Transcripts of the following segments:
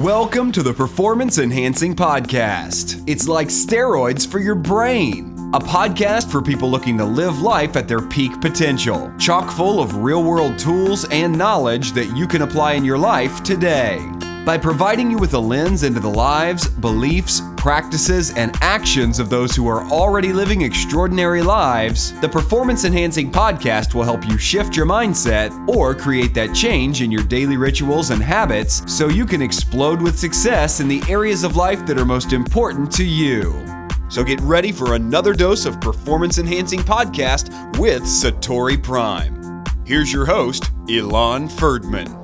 Welcome to the Performance Enhancing Podcast. It's like steroids for your brain. A podcast for people looking to live life at their peak potential. Chock full of real-world tools and knowledge that you can apply in your life today. By providing you with a lens into the lives, beliefs, practices, and actions of those who are already living extraordinary lives, the Performance Enhancing Podcast will help you shift your mindset or create that change in your daily rituals and habits so you can explode with success in the areas of life that are most important to you. So get ready for another dose of Performance Enhancing Podcast with SatoriPrime. Here's your host, Ilan Ferdman.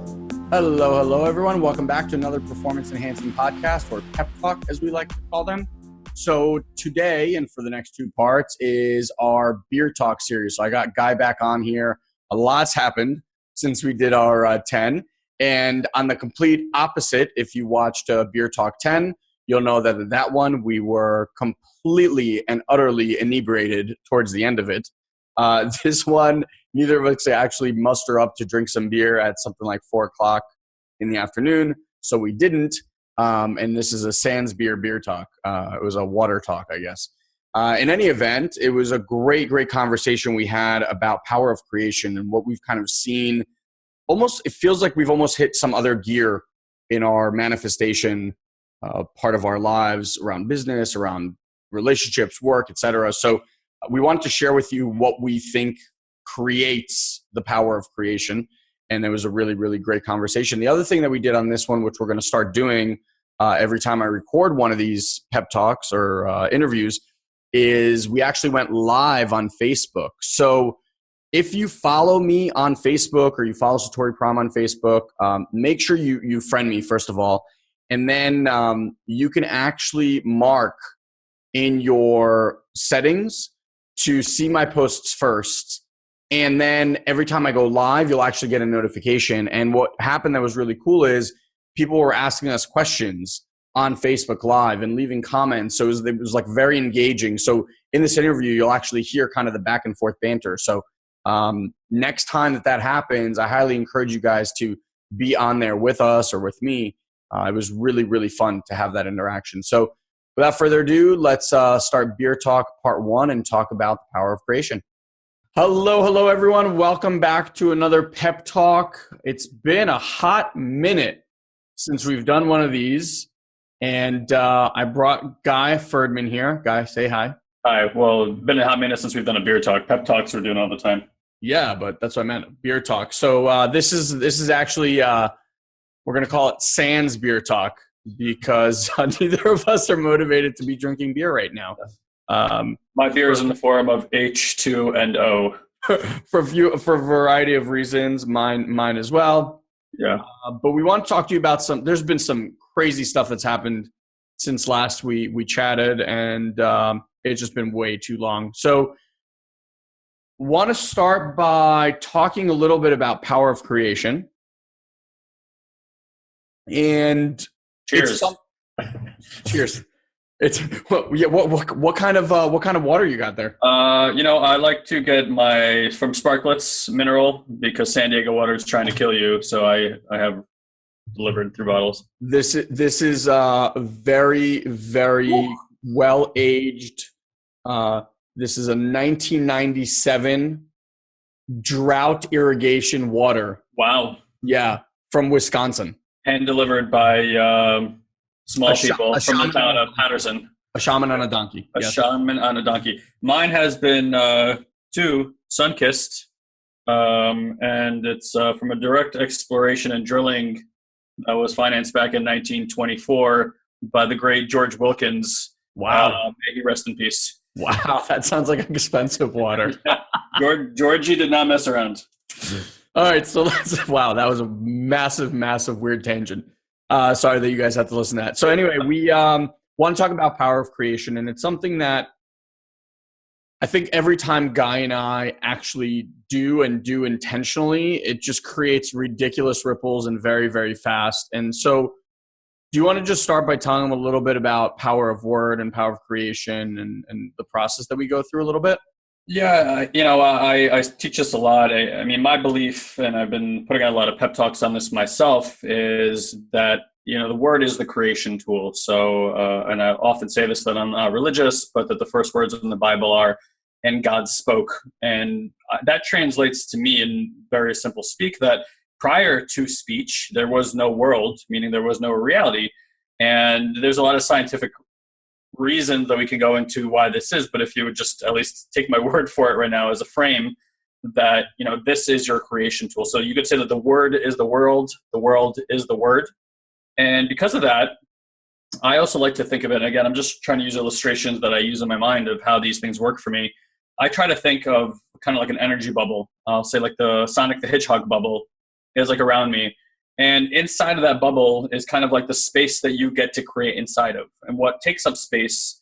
Hello, everyone. Welcome back to another Performance Enhancing Podcast, or PEP Talk, as we like to call them. So today, and for the next two parts, is our Beer Talk series. So I got Guy back on here. A lot's happened since we did our 10. And on the complete opposite, if you watched Beer Talk 10, you'll know that in that one, we were completely and utterly inebriated towards the end of it. This one, neither of us actually muster up to drink some beer at something like 4 o'clock in the afternoon, so we didn't. And this is a sans beer talk. It was a water talk, I guess. In any event, it was a great conversation we had about power of creation and what we've kind of seen. It feels like we've almost hit some other gear in our manifestation part of our lives around business, around relationships, work, etc. So we wanted to share with you what we think creates the power of creation. And it was a really great conversation. The other thing that we did on this one, which we're going to start doing every time I record one of these pep talks or interviews, is we actually went live on Facebook. So if you follow me on Facebook or you follow SatoriPrime on Facebook, make sure you friend me, first of all. And then you can actually mark in your settings to see my posts first. And then every time I go live, you'll actually get a notification. And what happened that was really cool is people were asking us questions on Facebook Live and leaving comments. So it was like very engaging. So in this interview, you'll actually hear kind of the back and forth banter. So next time that happens, I highly encourage you guys to be on there with us or with me. It was really fun to have that interaction. So without further ado, let's start Beer Talk Part 1 and talk about the power of creation. Hello, everyone. Welcome back to another Pep Talk. It's been a hot minute since we've done one of these, and I brought Guy Ferdman here. Guy, say hi. Hi. Well, it's been a hot minute since we've done a beer talk. Pep Talks we're doing all the time. Yeah, but that's what I meant, Beer Talk. So this is actually, we're going to call it Sans Beer Talk because neither of us are motivated to be drinking beer right now. My beer is in the form of H2NO. for a variety of reasons, mine as well. Yeah. But we want to talk to you about there's been some crazy stuff that's happened since last we chatted, and it's just been way too long. So want to start by talking a little bit about power of creation. And cheers. Cheers. It's what kind of water you got there? I like to get from Sparklets mineral because San Diego water is trying to kill you. So I have delivered through bottles. This is very well aged. This is a 1997 drought irrigation water. Wow. Yeah, from Wisconsin. Hand delivered by small people from the town of Patterson. A shaman on a donkey. A shaman on a donkey. Mine has been sun-kissed, and it's from a direct exploration and drilling that was financed back in 1924 by the great George Wilkins. Wow. May he rest in peace. Wow, that sounds like expensive water. Georgie did not mess around. All right, so wow, that was a massive weird tangent. Sorry that you guys have to listen to that. So anyway, we want to talk about power of creation, and it's something that I think every time Guy and I actually do intentionally, it just creates ridiculous ripples and very fast. And so do you want to just start by telling them a little bit about power of word and power of creation and the process that we go through a little bit? Yeah, I teach this a lot. I mean, my belief, and I've been putting out a lot of pep talks on this myself, is that the word is the creation tool. So, and I often say this, that I'm not religious, but that the first words in the Bible are, and God spoke. And that translates to me in very simple speak that prior to speech, there was no world, meaning there was no reality. And there's a lot of scientific reasons that we can go into why this is, but if you would just at least take my word for it right now as a frame, that this is your creation tool. So you could say that the word is the world is the word. And because of that, I also like to think of it, and again, I'm just trying to use illustrations that I use in my mind of how these things work for me. I try to think of kind of like an energy bubble. I'll say like the Sonic the Hedgehog bubble is like around me. And inside of that bubble is kind of like the space that you get to create inside of. And what takes up space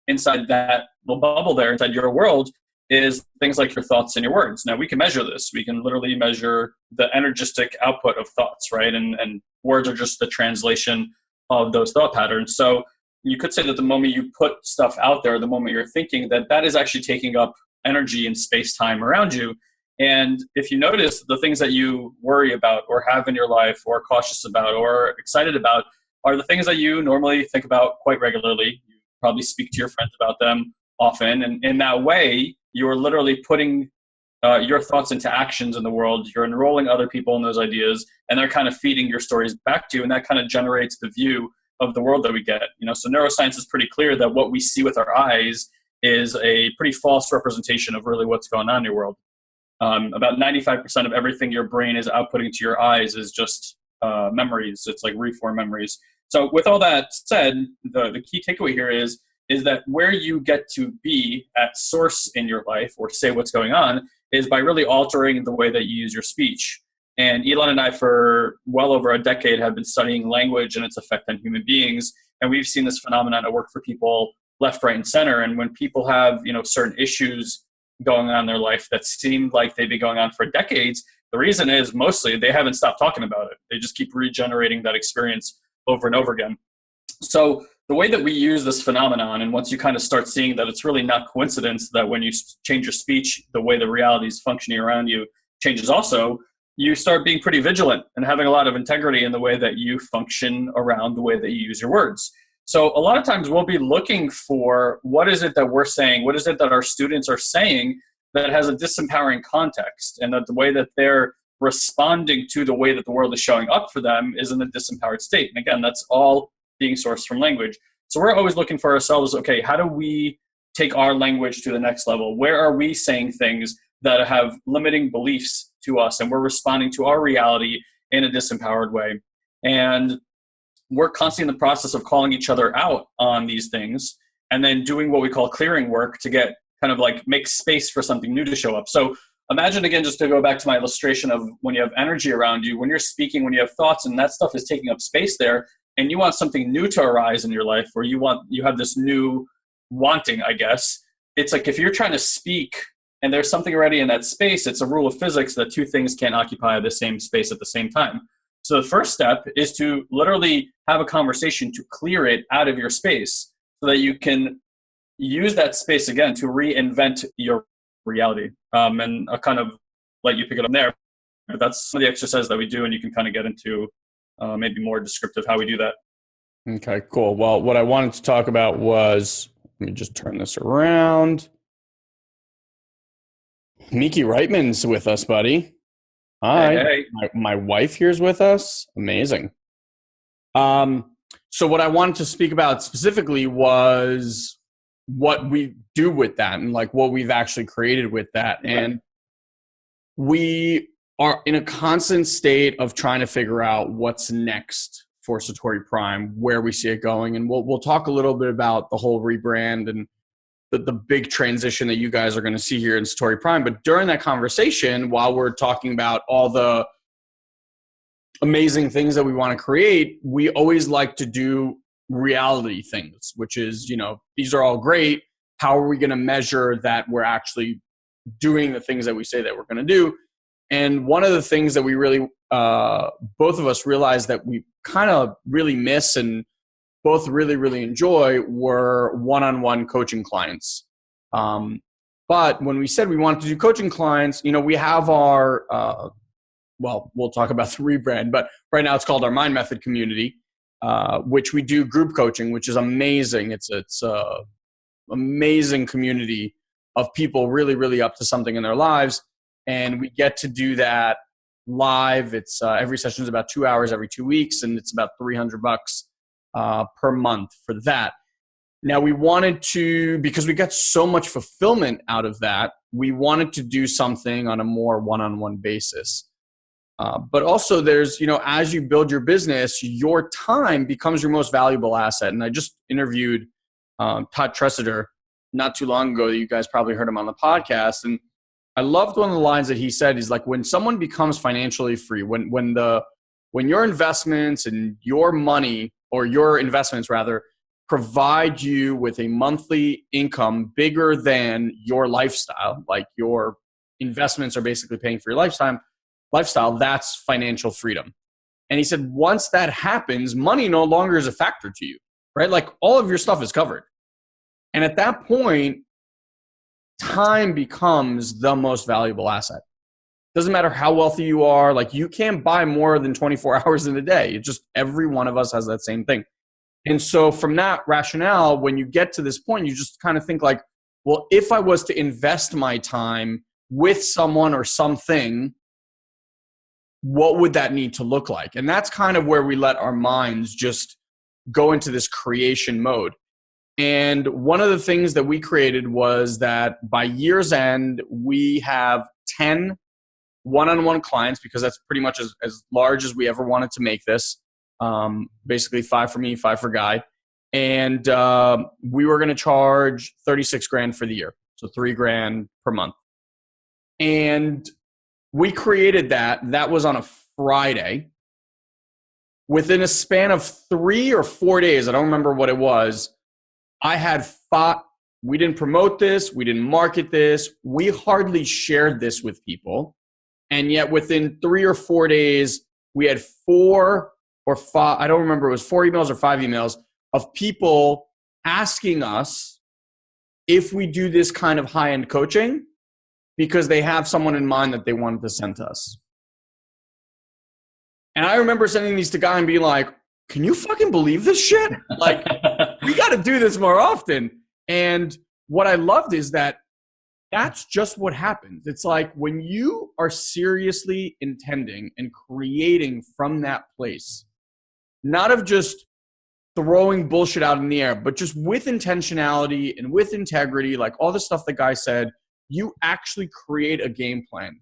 inside that little bubble there, inside your world, is things like your thoughts and your words. Now, we can measure this. We can literally measure the energetic output of thoughts, right? And words are just the translation of those thought patterns. So you could say that the moment you put stuff out there, the moment you're thinking, that is actually taking up energy and space-time around you. And if you notice, the things that you worry about or have in your life or cautious about or excited about are the things that you normally think about quite regularly. You probably speak to your friends about them often. And in that way, you're literally putting your thoughts into actions in the world. You're enrolling other people in those ideas, and they're kind of feeding your stories back to you. And that kind of generates the view of the world that we get. So neuroscience is pretty clear that what we see with our eyes is a pretty false representation of really what's going on in your world. About 95% of everything your brain is outputting to your eyes is just memories. It's like reform memories. So with all that said, the key takeaway here is that where you get to be at source in your life or say what's going on is by really altering the way that you use your speech. And Elon and I, for well over a decade, have been studying language and its effect on human beings. And we've seen this phenomenon at work for people left, right, and center. And when people have, certain issues going on in their life that seemed like they've been going on for decades, the reason is mostly they haven't stopped talking about it. They just keep regenerating that experience over and over again. So the way that we use this phenomenon, and once you kind of start seeing that it's really not coincidence that when you change your speech, the way the reality is functioning around you changes also, you start being pretty vigilant and having a lot of integrity in the way that you function around the way that you use your words. So a lot of times we'll be looking for what is it that we're saying, what is it that our students are saying that has a disempowering context, and that the way that they're responding to the way that the world is showing up for them is in a disempowered state. And again, that's all being sourced from language. So we're always looking for ourselves, okay, how do we take our language to the next level? Where are we saying things that have limiting beliefs to us and we're responding to our reality in a disempowered way? And we're constantly in the process of calling each other out on these things and then doing what we call clearing work to get kind of like make space for something new to show up. So imagine, again, just to go back to my illustration of when you have energy around you, when you're speaking, when you have thoughts and that stuff is taking up space there, and you want something new to arise in your life, or you have this new wanting, I guess. It's like if you're trying to speak and there's something already in that space, it's a rule of physics that two things can't occupy the same space at the same time. So the first step is to literally have a conversation to clear it out of your space so that you can use that space again to reinvent your reality. And I'll kind of let you pick it up there. But that's some of the exercises that we do, and you can kind of get into maybe more descriptive how we do that. Okay, cool. Well, what I wanted to talk about was, let me just turn this around. Miki Reitman's with us, buddy. Hi. Hey. My wife here's with us. Amazing. So what I wanted to speak about specifically was what we do with that and like what we've actually created with that. Right. And we are in a constant state of trying to figure out what's next for SatoriPrime, where we see it going. And we'll talk a little bit about the whole rebrand and the big transition that you guys are going to see here in SatoriPrime. But during that conversation, while we're talking about all the amazing things that we want to create, we always like to do reality things, which is, these are all great. How are we going to measure that we're actually doing the things that we say that we're going to do? And one of the things that we really, both of us realized that we kind of really miss and both really, really enjoy were one-on-one coaching clients. But when we said we wanted to do coaching clients, we have our, we'll talk about the rebrand, but right now it's called our Mind Method community. which we do group coaching, which is amazing. It's a amazing community of people really, really up to something in their lives. And we get to do that live. It's every session is about 2 hours every 2 weeks, and it's about $300 per month for that. Now we wanted to, because we got so much fulfillment out of that, we wanted to do something on a more one-on-one basis. But also there's, as you build your business, your time becomes your most valuable asset. And I just interviewed Todd Tressiter not too long ago. You guys probably heard him on the podcast. And I loved one of the lines that he said. He's like, when someone becomes financially free, when your investments and your money, or your investments rather, provide you with a monthly income bigger than your lifestyle, like your investments are basically paying for your lifestyle, that's financial freedom. And he said, once that happens, money no longer is a factor to you, right? Like all of your stuff is covered. And at that point, time becomes the most valuable asset. Doesn't matter how wealthy you are. Like you can't buy more than 24 hours in a day. It just, every one of us has that same thing. And so from that rationale, when you get to this point, you just kind of think like, well, if I was to invest my time with someone or something, what would that need to look like? And that's kind of where we let our minds just go into this creation mode. And one of the things that we created was that by year's end, we have 10 one-on-one clients, because that's pretty much as large as we ever wanted to make this. Basically 5 for me, 5 for Guy. And we were going to charge 36 grand for the year. So 3 grand per month. And we created that. That was on a Friday. Within a span of 3 or 4 days, I don't remember what it was, I had fought. We didn't promote this. We didn't market this. We hardly shared this with people. And yet within 3 or 4 days, we had 4 or 5, I don't remember, it was 4 emails or 5 emails of people asking us if we do this kind of high-end coaching because they have someone in mind that they wanted to send to us. And I remember sending these to Guy and being like, can you fucking believe this shit? Like, we got to do this more often. And what I loved is that that's just what happens. It's like when you are seriously intending and creating from that place, not of just throwing bullshit out in the air, but just with intentionality and with integrity, like all the stuff the Guy said, you actually create a game plan.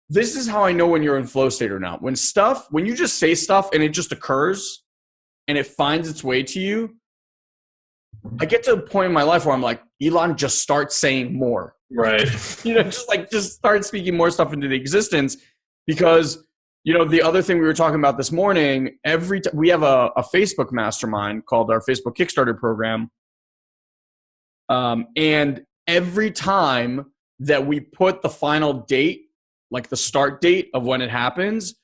This is how I know when you're in flow state or not. When you just say stuff and it just occurs and it finds its way to you, I get to a point in my life where I'm like, Elon, just start saying more. Right. Just start speaking more stuff into the existence. Because, the other thing we were talking about this morning, we have a Facebook mastermind called our Facebook Kickstarter program. And every time that we put the final date, like the start date of when it happens,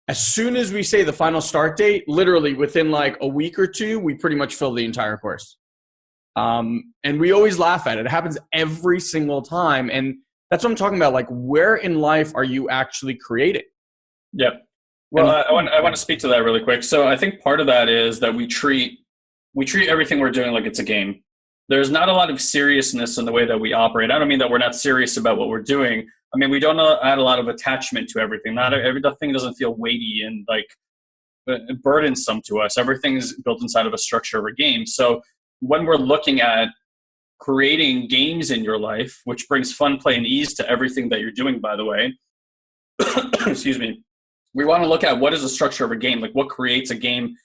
as soon as we say the final start date, literally within like a week or 2, we pretty much fill the entire course. And we always laugh at it. It happens every single time. And that's what I'm talking about. Like, where in life are you actually creating? Yep. Well, I want to speak to that really quick. So I think part of that is that we treat everything we're doing like it's a game. There's not a lot of seriousness in the way that we operate. I don't mean that we're not serious about what we're doing. I mean, we don't add a lot of attachment to everything. Everything doesn't feel weighty and like burdensome to us. Everything is built inside of a structure of a game. So when we're looking at creating games in your life, which brings fun, play, and ease to everything that you're doing, by the way, excuse me, we want to look at what is the structure of a game, like what creates a game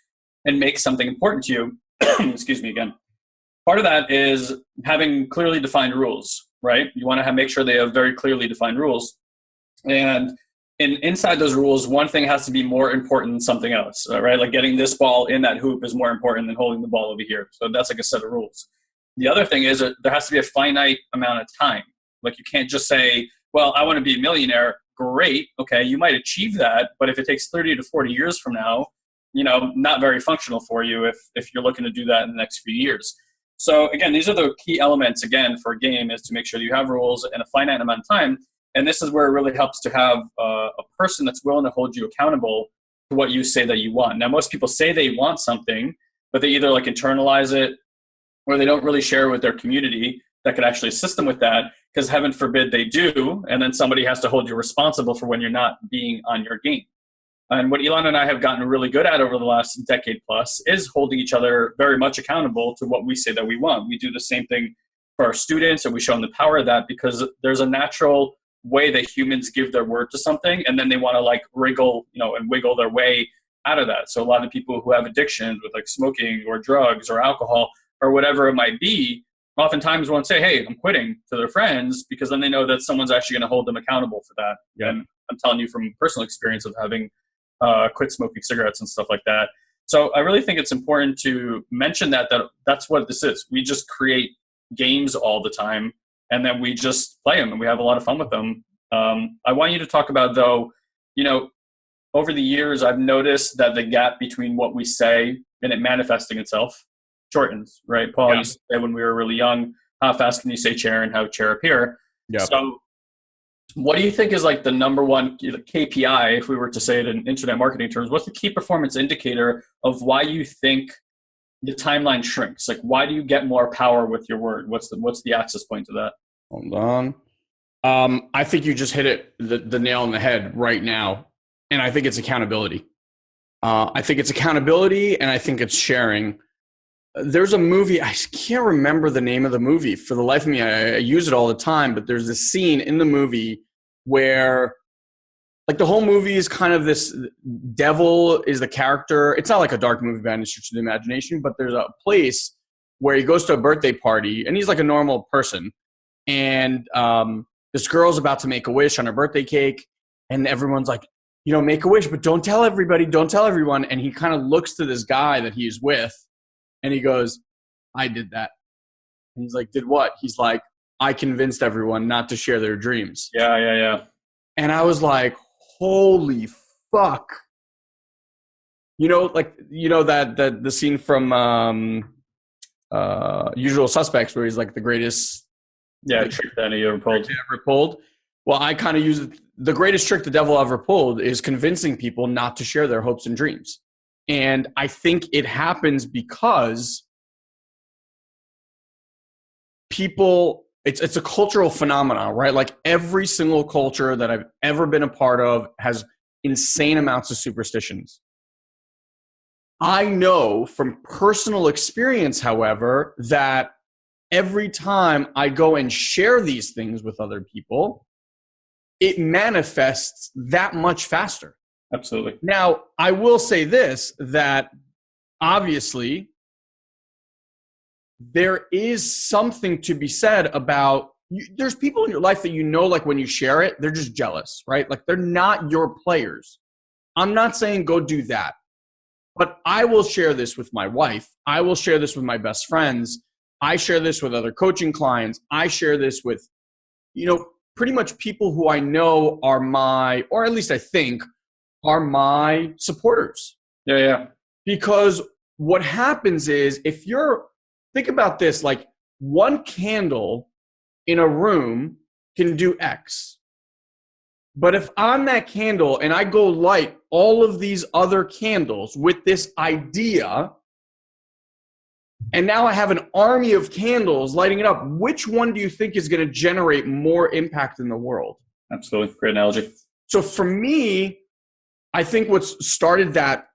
and makes something important to you. Excuse me again. Part of that is having clearly defined rules, right? You want to make sure they have very clearly defined rules. And inside those rules, one thing has to be more important than something else, right? Like getting this ball in that hoop is more important than holding the ball over here. So that's like a set of rules. The other thing is that there has to be a finite amount of time. Like you can't just say, well, I want to be a millionaire. Great. Okay. You might achieve that, but if it takes 30 to 40 years from now, not very functional for you if you're looking to do that in the next few years. So again, these are the key elements, again, for a game, is to make sure that you have rules and a finite amount of time. And this is where it really helps to have a person that's willing to hold you accountable to what you say that you want. Now, most people say they want something, but they either like internalize it or they don't really share with their community that could actually assist them with that, because heaven forbid they do, and then somebody has to hold you responsible for when you're not being on your game. And what Elon and I have gotten really good at over the last decade plus is holding each other very much accountable to what we say that we want. We do the same thing for our students, and we show them the power of that, because there's a natural way that humans give their word to something, and then they want to like wriggle, and wiggle their way out of that. So a lot of people who have addictions with like smoking or drugs or alcohol or whatever it might be, oftentimes won't say, hey, I'm quitting, to their friends, because then they know that someone's actually going to hold them accountable for that. Yeah. And I'm telling you from personal experience of having quit smoking cigarettes and stuff like that. So I really think it's important to mention that's what this is. We just create games all the time, and then we just play them and we have a lot of fun with them. I want you to talk about, though, over the years, I've noticed that the gap between what we say and it manifesting itself shortens, right? Paul used to say when we were really young, how fast can you say chair and have chair appear? Yeah. So what do you think is like the number one KPI, if we were to say it in internet marketing terms? What's the key performance indicator of why you think the timeline shrinks? Like, why do you get more power with your word? What's the access point to that? Hold on. I think you just hit it the nail on the head right now. And I think it's accountability. I think it's accountability, and I think it's sharing. There's a movie, I can't remember the name of the movie for the life of me. I use it all the time, but there's this scene in the movie where like the whole movie is kind of this devil is the character. It's not like a dark movie by any stretch of the imagination, but there's a place where he goes to a birthday party and he's like a normal person. And this girl's about to make a wish on her birthday cake. And everyone's like, make a wish, but don't tell everybody, don't tell everyone. And he kind of looks to this guy that he's with and he goes, I did that. And he's like, did what? He's like, I convinced everyone not to share their dreams. Yeah. And I was like, holy fuck. That the scene from Usual Suspects where he's like the greatest trick that he ever pulled. Well, I kind of use it. The greatest trick the devil ever pulled is convincing people not to share their hopes and dreams. And I think it happens because people, it's a cultural phenomenon, right? Like every single culture that I've ever been a part of has insane amounts of superstitions. I know from personal experience, however, that every time I go and share these things with other people, it manifests that much faster. Absolutely. Now, I will say this, that obviously there is something to be said about, there's people in your life that like when you share it, they're just jealous, right? Like they're not your players. I'm not saying go do that, but I will share this with my wife. I will share this with my best friends. I share this with other coaching clients. I share this with, pretty much people who I know are or at least I think, are my supporters. Yeah. Because what happens is think about this, like one candle in a room can do X. But if I'm that candle and I go light all of these other candles with this idea, and now I have an army of candles lighting it up, which one do you think is going to generate more impact in the world? Absolutely. Great analogy. So for me, I think what's started that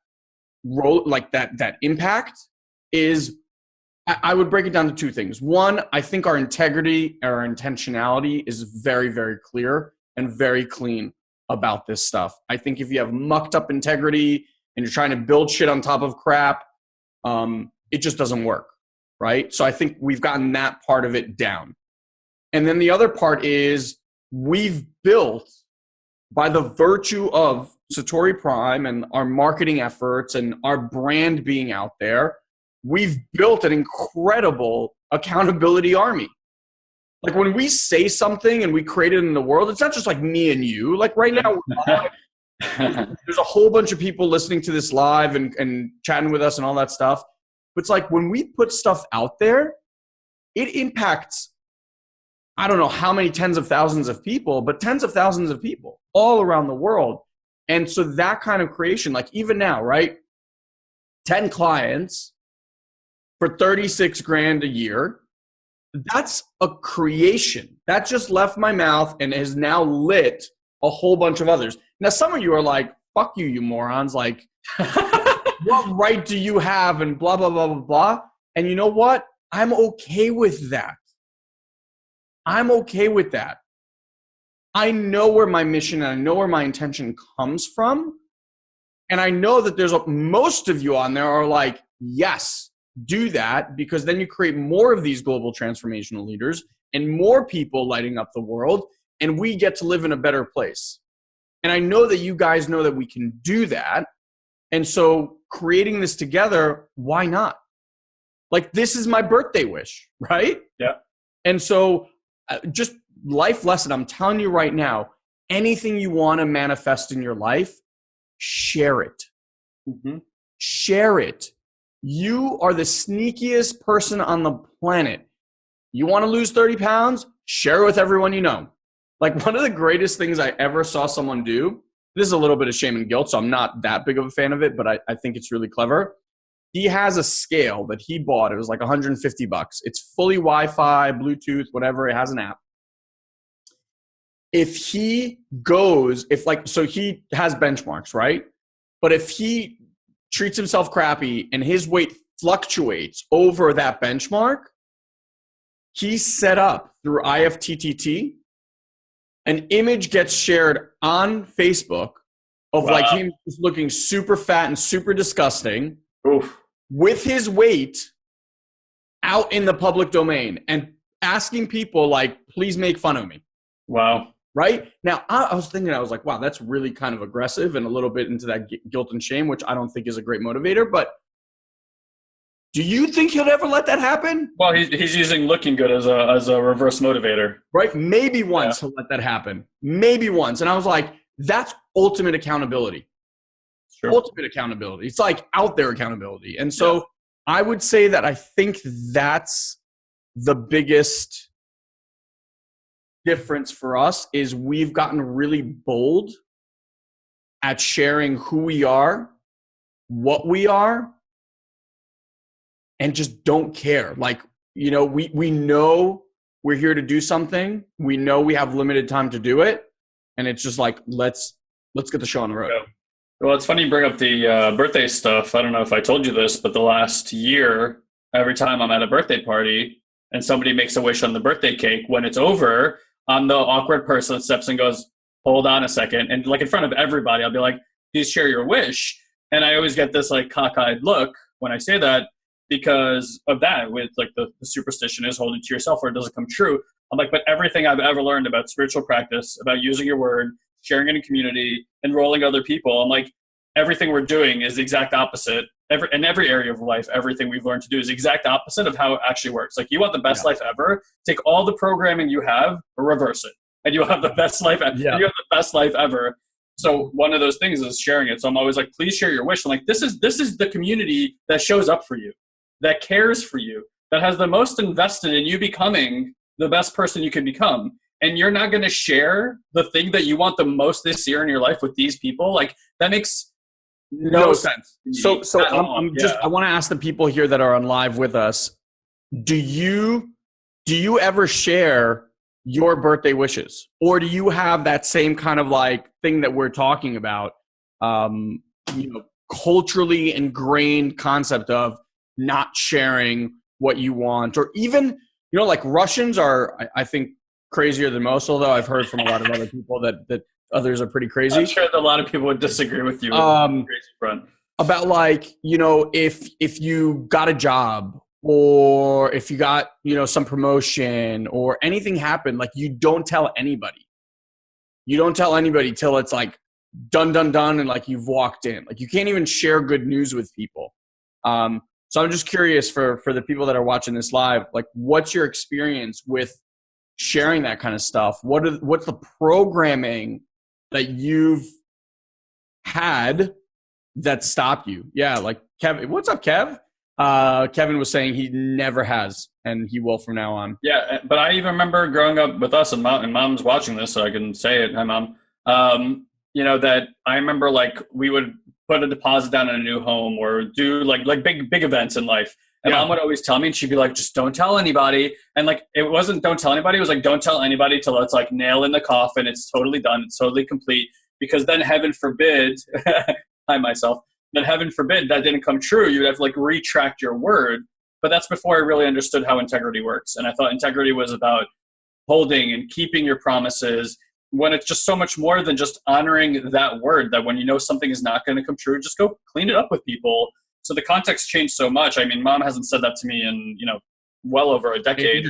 role, like that impact, is I would break it down to two things. One, I think our integrity, our intentionality is very, very clear and very clean about this stuff. I think if you have mucked up integrity and you're trying to build shit on top of crap, it just doesn't work, right? So I think we've gotten that part of it down. And then the other part is we've built, by the virtue of SatoriPrime and our marketing efforts and our brand being out there, we've built an incredible accountability army. Like when we say something and we create it in the world, it's not just like me and you. Like right now, there's a whole bunch of people listening to this live and chatting with us and all that stuff. But it's like when we put stuff out there, it impacts, I don't know how many tens of thousands of people, but tens of thousands of people all around the world. And so that kind of creation, like even now, right? 10 clients for 36 grand a year. That's a creation. That just left my mouth and has now lit a whole bunch of others. Now, some of you are like, fuck you, you morons. Like, what right do you have? And blah, blah, blah, blah, blah. And you know what? I'm okay with that. I'm okay with that. I know where my mission and I know where my intention comes from. And I know that most of you on there are like, yes, do that, because then you create more of these global transformational leaders and more people lighting up the world, and we get to live in a better place. And I know that you guys know that we can do that. And so creating this together, why not? Like, this is my birthday wish, right? Yeah. And so just life lesson, I'm telling you right now, anything you want to manifest in your life, share it. Mm-hmm. Share it. You are the sneakiest person on the planet. You want to lose 30 pounds? Share it with everyone you know. Like, one of the greatest things I ever saw someone do, this is a little bit of shame and guilt, so I'm not that big of a fan of it, but I think it's really clever. He has a scale that he bought. It was like $150. It's fully Wi-Fi, Bluetooth, whatever. It has an app. If he goes, so he has benchmarks, right? But if he treats himself crappy and his weight fluctuates over that benchmark, he set up through IFTTT, an image gets shared on Facebook of like him just looking super fat and super disgusting. Oof. With his weight out in the public domain and asking people like, please make fun of me. Wow. Right? Now, I was thinking, I was like, wow, that's really kind of aggressive and a little bit into that guilt and shame, which I don't think is a great motivator. But do you think he'll ever let that happen? Well, he's using looking good as a reverse motivator. Right? Maybe once he'll let that happen. Maybe once. And I was like, that's ultimate accountability. Sure. Ultimate accountability. It's like out there accountability. And so I would say that I think that's the biggest difference for us is we've gotten really bold at sharing who we are, what we are, and just don't care. Like, you know, we know we're here to do something. We know we have limited time to do it. And it's just like, let's get the show on the road. Yeah. Well, it's funny you bring up the birthday stuff. I don't know if I told you this, but the last year, every time I'm at a birthday party and somebody makes a wish on the birthday cake, when it's over, I'm the awkward person that steps and goes, hold on a second. And like in front of everybody, I'll be like, please share your wish. And I always get this like cockeyed look when I say that because of that, with like the superstition is hold it to yourself or it doesn't come true. I'm like, but everything I've ever learned about spiritual practice, about using your word, sharing in a community, enrolling other people, I'm like, everything we're doing is the exact opposite. In every area of life, everything we've learned to do is the exact opposite of how it actually works. Like, you want the best life ever, take all the programming you have, reverse it, and you'll have the best life. And you have the best life ever. So one of those things is sharing it. So I'm always like, please share your wish. I'm like, this is the community that shows up for you, that cares for you, that has the most invested in you becoming the best person you can become. And you're not going to share the thing that you want the most this year in your life with these people. Like, that makes no sense. So I want to ask the people here that are on live with us, do you ever share your birthday wishes, or do you have that same kind of like thing that we're talking about, culturally ingrained concept of not sharing what you want, or even, like Russians are, I think, crazier than most, although I've heard from a lot of other people that others are pretty crazy. I'm sure that a lot of people would disagree with you on the crazy front. About like, if you got a job, or if you got, some promotion or anything happened, like, you don't tell anybody. You don't tell anybody till it's like done, and like you've walked in. Like, you can't even share good news with people. So I'm just curious for the people that are watching this live, like, what's your experience with sharing that kind of stuff? What's the programming that you've had that stopped you? Yeah, like Kevin. What's up, Kev? Kevin was saying he never has, and he will from now on. Yeah, but I even remember growing up with us, and Mom's watching this, so I can say it. Hi, Mom. that I remember like we would put a deposit down in a new home or do like big events in life. And mom would always tell me, and she'd be like, just don't tell anybody. And like, it wasn't don't tell anybody. It was like, don't tell anybody till it's like nail in the coffin. It's totally done. It's totally complete. Because then heaven forbid, I myself, then heaven forbid that didn't come true. You'd have to like retract your word. But that's before I really understood how integrity works. And I thought integrity was about holding and keeping your promises, when it's just so much more than just honoring that word, that when you know something is not going to come true, just go clean it up with people. So the context changed so much. I mean, mom hasn't said that to me in, well over a decade.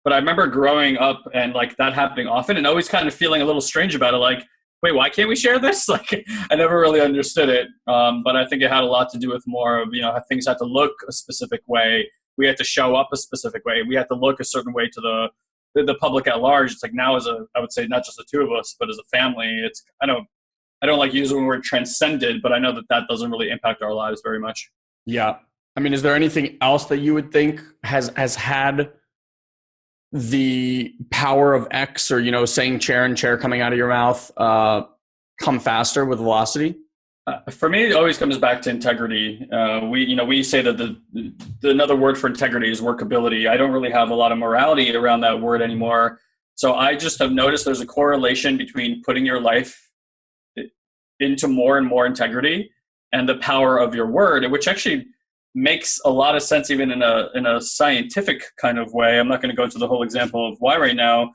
But I remember growing up and like that happening often and always kind of feeling a little strange about it. Like, wait, why can't we share this? Like, I never really understood it. But I think it had a lot to do with more of, how things had to look a specific way. We had to show up a specific way. We had to look a certain way to the public at large. It's like now I would say not just the two of us, but as a family, I don't like using the word transcended, but I know that doesn't really impact our lives very much. Yeah. I mean, is there anything else that you would think has had the power of X or, saying chair and chair coming out of your mouth come faster with velocity? For me, it always comes back to integrity. We say that another word for integrity is workability. I don't really have a lot of morality around that word anymore. So I just have noticed there's a correlation between putting your life into more and more integrity and the power of your word, which actually makes a lot of sense even in a scientific kind of way. I'm not going to go into the whole example of why right now.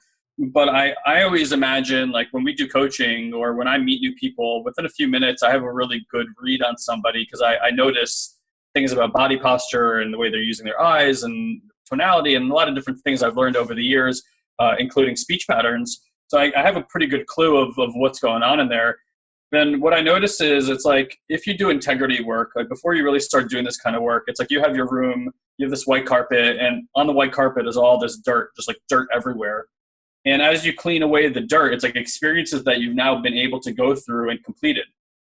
But I always imagine, like, when we do coaching or when I meet new people, within a few minutes, I have a really good read on somebody because I notice things about body posture and the way they're using their eyes and tonality and a lot of different things I've learned over the years, including speech patterns. So I have a pretty good clue of what's going on in there. Then what I notice is it's like if you do integrity work, like before you really start doing this kind of work, it's like you have your room, you have this white carpet, and on the white carpet is all this dirt, just like dirt everywhere. And as you clean away the dirt, it's like experiences that you've now been able to go through and completed.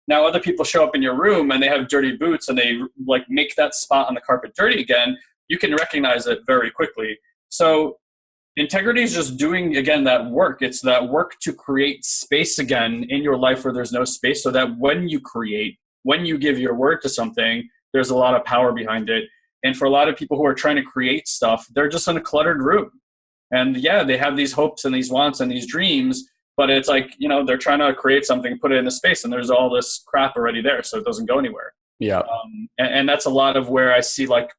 Now, other people show up in your room and they have dirty boots and they like make that spot on the carpet dirty again. You can recognize it very quickly. So integrity is just doing, again, that work. It's that work to create space again in your life where there's no space, so that when you create, when you give your word to something, there's a lot of power behind it. And for a lot of people who are trying to create stuff, they're just in a cluttered room. And yeah, they have these hopes and these wants and these dreams, but it's like, they're trying to create something, put it in a space, and there's all this crap already there, so it doesn't go anywhere. Yeah. And that's a lot of where I see like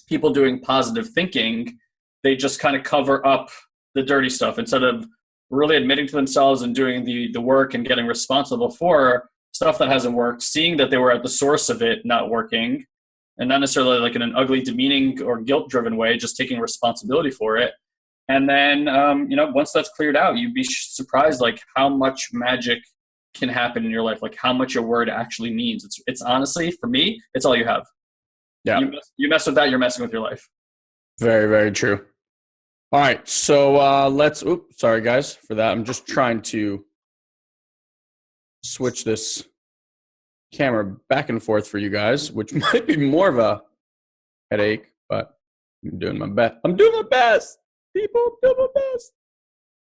people doing positive thinking. They just kind of cover up the dirty stuff instead of really admitting to themselves and doing the work and getting responsible for stuff that hasn't worked, seeing that they were at the source of it not working, and not necessarily like in an ugly, demeaning or guilt-driven way, just taking responsibility for it. And then, once that's cleared out, you'd be surprised like how much magic can happen in your life, like how much your word actually means. It's honestly, for me, it's all you have. Yeah. You mess with that, you're messing with your life. Very, very true. All right. So sorry guys for that. I'm just trying to switch this camera back and forth for you guys, which might be more of a headache, but I'm doing my best. People, do my best.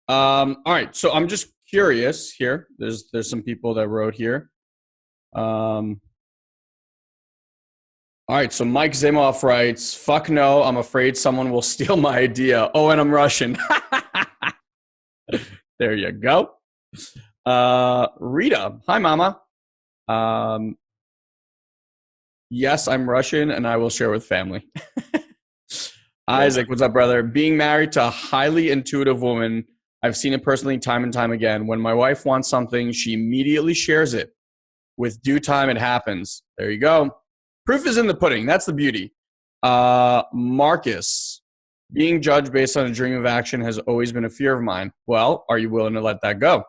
All right, so I'm just curious here. There's some people that wrote here. All right, so Mike Zemoff writes, "Fuck no, I'm afraid someone will steal my idea. Oh, and I'm Russian." There you go. Rita, hi, mama. Yes, I'm Russian, and I will share with family. Isaac, what's up, brother? Being married to a highly intuitive woman, I've seen it personally time and time again. When my wife wants something, she immediately shares it. With due time, it happens. There you go. Proof is in the pudding. That's the beauty. Marcus, being judged based on a dream of action has always been a fear of mine. Well, are you willing to let that go?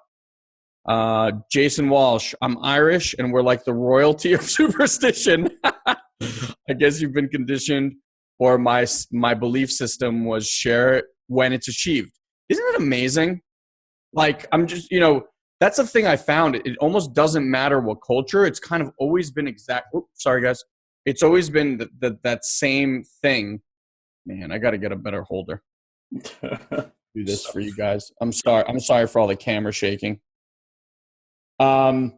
Jason Walsh, I'm Irish, and we're like the royalty of superstition. I guess you've been conditioned, or my belief system was share it when it's achieved. Isn't it amazing? Like, I'm just, that's the thing I found. It almost doesn't matter what culture. It's kind of always been sorry, guys. It's always been that same thing. Man, I got to get a better holder. Do this for you guys. I'm sorry for all the camera shaking. Yeah,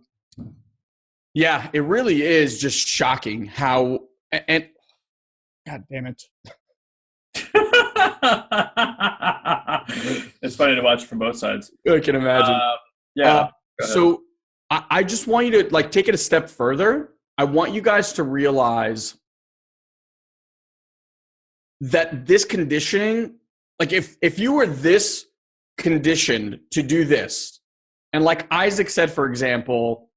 it really is just shocking how, and God damn it. It's funny to watch from both sides. I can imagine. So I just want you to like take it a step further. I want you guys to realize that this conditioning, like if you were this conditioned to do this, and like Isaac said, for example,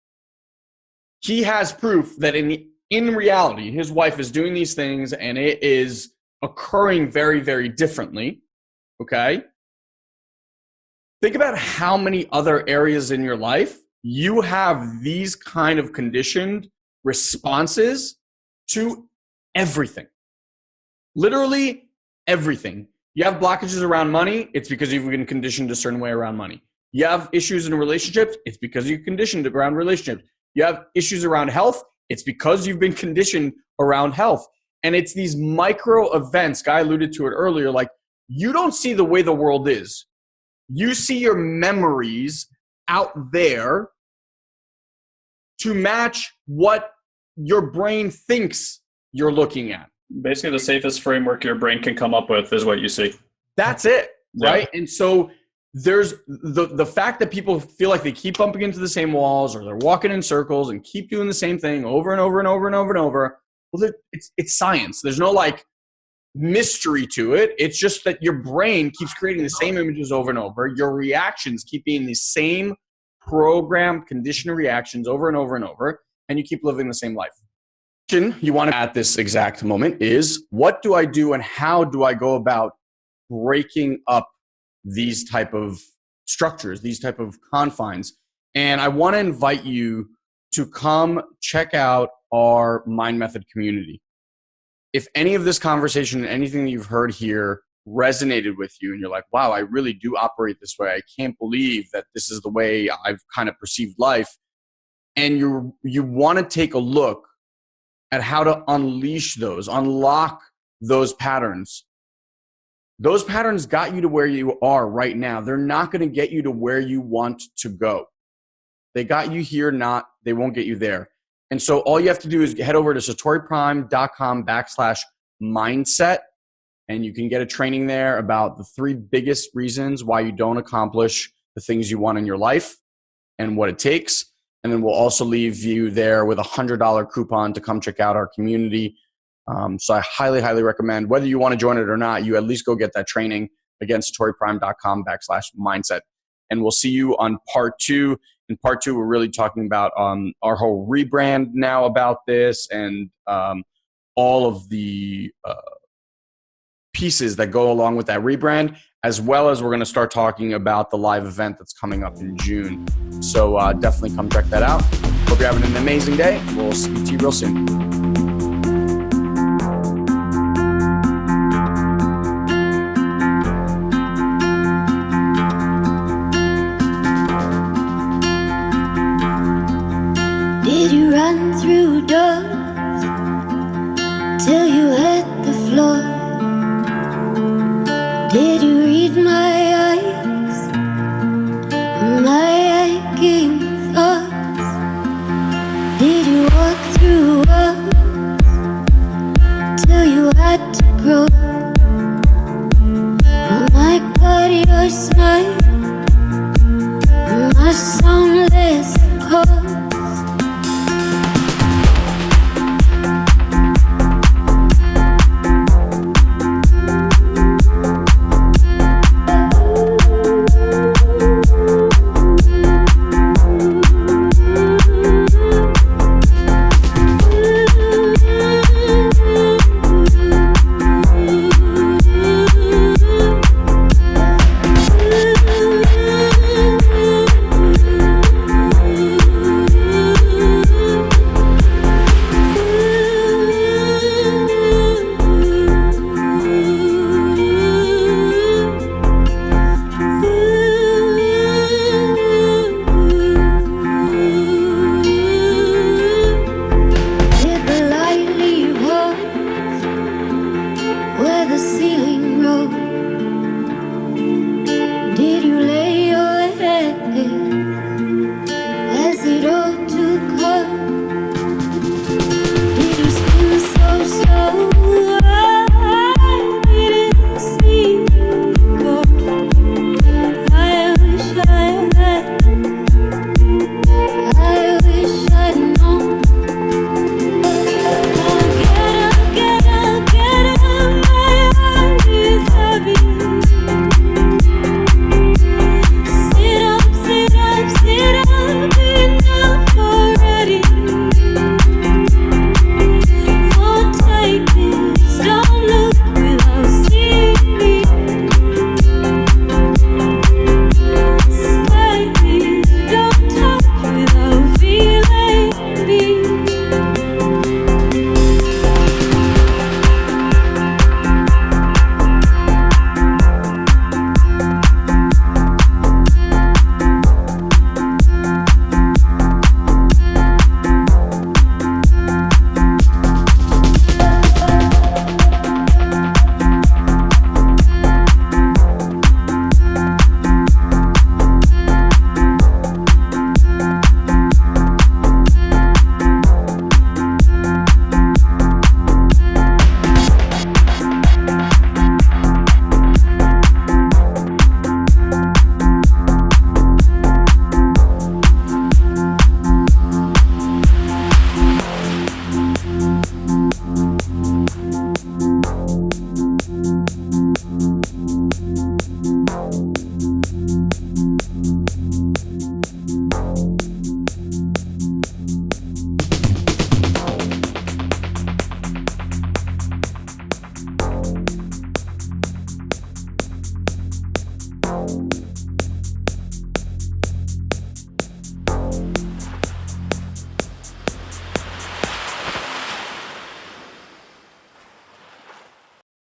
he has proof that in reality, his wife is doing these things and it is occurring very, very differently. Okay. Think about how many other areas in your life you have these kind of conditioned responses to everything. Literally everything. You have blockages around money, it's because you've been conditioned a certain way around money. You have issues in relationships, it's because you're conditioned around relationships. You have issues around health, it's because you've been conditioned around health. And it's these micro events, Guy alluded to it earlier, like you don't see the way the world is. You see your memories out there to match what your brain thinks you're looking at. Basically, the safest framework your brain can come up with is what you see. That's it, right? Yeah. And so there's the fact that people feel like they keep bumping into the same walls or they're walking in circles and keep doing the same thing over and over and over and over and over. Well, it's science. There's no like mystery to it. It's just that your brain keeps creating the same images over and over. Your reactions keep being the same programmed, conditioned reactions over and over and over, and you keep living the same life. You want to at this exact moment is, what do I do and how do I go about breaking up these type of structures, these type of confines? And I want to invite you to come check out our Mind Method community. If any of this conversation and anything that you've heard here resonated with you and you're like, wow, I really do operate this way. I can't believe that this is the way I've kind of perceived life. And you want to take a look at how to unlock those patterns. Those patterns got you to where you are right now. They're not going to get you to where you want to go. They got you here, they won't get you there. And so all you have to do is head over to SatoriPrime.com/mindset, and you can get a training there about the 3 biggest reasons why you don't accomplish the things you want in your life and what it takes. And then we'll also leave you there with a $100 coupon to come check out our community. So I highly, highly recommend, whether you want to join it or not, you at least go get that training. Again, SatoriPrime.com/mindset. And we'll see you on part 2. In part 2, we're really talking about our whole rebrand now about this and all of the pieces that go along with that rebrand, as well as we're going to start talking about the live event that's coming up in June. So definitely come check that out. Hope you're having an amazing day. We'll speak to you real soon. Did you run through doors till you hit the floor? Did you read my eyes and my aching thoughts? Did you walk through walls till you had to grow? Oh my God, your smile and my soundless calls. The sea